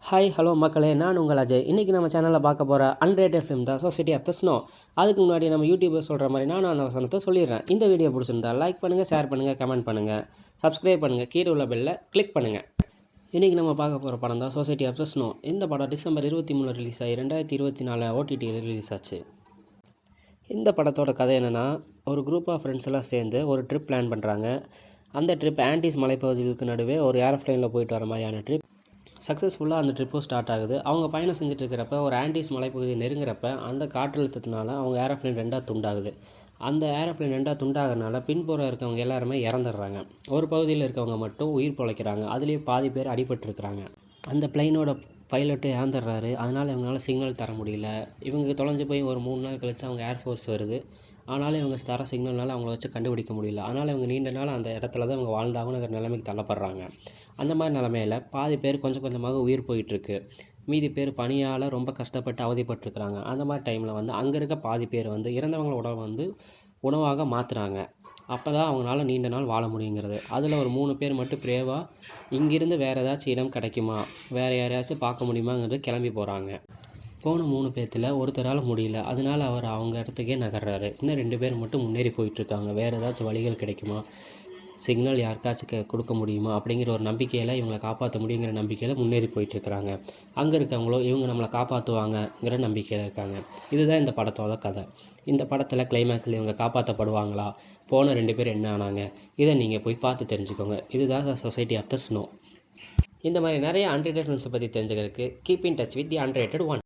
Hi hello மக்களே, நான் உங்கள் அஜய். இன்றைக்கி நம்ம சேனலில் பார்க்க போகிற அன்ரேட்டட் ஃபிலிம் தான் சொசைட்டி ஆஃப் த ஸ்னோ. அதுக்கு முன்னாடி நம்ம யூடியூபர் சொல்கிற மாதிரி நானும் அந்த வசனத்தை சொல்லிடுறேன். இந்த வீடியோ பிடிச்சிருந்தா லைக் பண்ணுங்கள், ஷேர் பண்ணுங்கள், கமெண்ட் பண்ணுங்கள், சப்ஸ்கிரைப் பண்ணுங்கள், கீழே உள்ள பெல்லை கிளிக் பண்ணுங்கள். இன்றைக்கி நம்ம பார்க்க போகிற படம் தான் சொசைட்டி ஆஃப் த ஸ்னோ. இந்த படம் டிசம்பர் 23 ரிலீஸ் ஆகி 2024 ஓடிடியில் ரிலீஸ் ஆச்சு. இந்த படத்தோட கதை என்னென்னா, ஒரு குரூப் ஆஃப் ஃப்ரெண்ட்ஸ் எல்லாம் சேர்ந்து ஒரு ட்ரிப் பிளான் பண்ணுறாங்க. அந்த ட்ரிப் ஆன்டிஸ் மலைப்பகுதிகளுக்கு நடுவே ஒரு ஏரோப்ளைனில் போயிட்டு வர மாதிரியான ட்ரிப். சக்ஸஸ்ஃபுல்லாக அந்த ட்ரிப்பும் ஸ்டார்ட் ஆகுது. அவங்க பயணம் செஞ்சுட்டு இருக்கிறப்ப ஒரு ஆன்டிஸ் மலைப்பகுதியை நெருங்குறப்ப அந்த காற்றழுத்தத்தினால அவங்க ஏரோப்ளைன் ரெண்டாக துண்டாகுது. அந்த ஏரோப்ளைன் ரெண்டாக துண்டாகிறனால பின்புறம் இருக்கவங்க எல்லாருமே இறந்துடுறாங்க. ஒரு பகுதியில் இருக்கவங்க மட்டும் உயிர் பிழைக்கிறாங்க. அதுலேயே பாதி பேர் அடிபட்டுருக்குறாங்க. அந்த பிளைனோட பைலட்டு இறந்துடுறாரு. அதனால் இவங்களால சிக்னல் தர முடியல. இவங்க தொலைஞ்சு போய் ஒரு 3 நாள் கழித்து அவங்க ஏர்ஃபோர்ஸ் வருது. ஆனாலும் இவங்க தர சிக்னல்னால அவங்கள வச்சு கண்டுபிடிக்க முடியல. அதனால் இவங்க நீண்ட நாள் அந்த இடத்துல தான் இவங்க வாழ்ந்தாங்கங்கிற நிலைமைக்கு தள்ளப்படுறாங்க. அந்த மாதிரி நிலமையில் பாதி பேர் கொஞ்சம் கொஞ்சமாக உயிர் போயிட்டுருக்கு. மீதி பேர் பனியால் ரொம்ப கஷ்டப்பட்டு அவதிப்பட்டுருக்குறாங்க. அந்த மாதிரி டைமில் அங்கே இருக்க பாதி பேர் இறந்தவங்களோட உடவை உணவாக மாற்றுறாங்க. அப்போ தான் அவங்களால நீண்ட நாள் வாழ முடியுங்கிறது. அதில் ஒரு 3 பேர் மட்டும் பிரேவாக இங்கிருந்து வேறு ஏதாச்சும் இடம் கிடைக்குமா, வேறு யாரையாச்சும் பார்க்க முடியுமாங்கிறது கிளம்பி போகிறாங்க. போன 3 பேர்த்தில் ஒருத்தரால் முடியல. அதனால் அவர் அவங்க இடத்துக்கே நகர்றாரு. இன்னும் 2 பேர் மட்டும் முன்னேறி போயிட்டுருக்காங்க. வேறு ஏதாச்சும் வழிகள் கிடைக்குமா, சிக்னல் யாருக்காச்சும் கொடுக்க முடியுமா அப்படிங்கிற ஒரு நம்பிக்கையில் இவங்களை காப்பாற்ற முடியுங்கிற நம்பிக்கையில் முன்னேறி போயிட்டுருக்குறாங்க. அங்கே இருக்கவங்களோ இவங்க நம்மளை காப்பாற்றுவாங்கங்கிற நம்பிக்கையில் இருக்காங்க. இதுதான் இந்த படத்தோட கதை. இந்த படத்தில் கிளைமேக்ஸில் இவங்க காப்பாற்றப்படுவாங்களா, போன 2 பேர் என்ன ஆனாங்க, இதை நீங்கள் போய் பார்த்து தெரிஞ்சுக்கோங்க. இதுதான் சொசைட்டி ஆஃப் த ஸ்னோ. இந்த மாதிரி நிறைய அன்ரேட்டட் ஃபிலிம்ஸை பற்றி தெரிஞ்சுக்கிறதுக்கு keep in touch with the unrated one.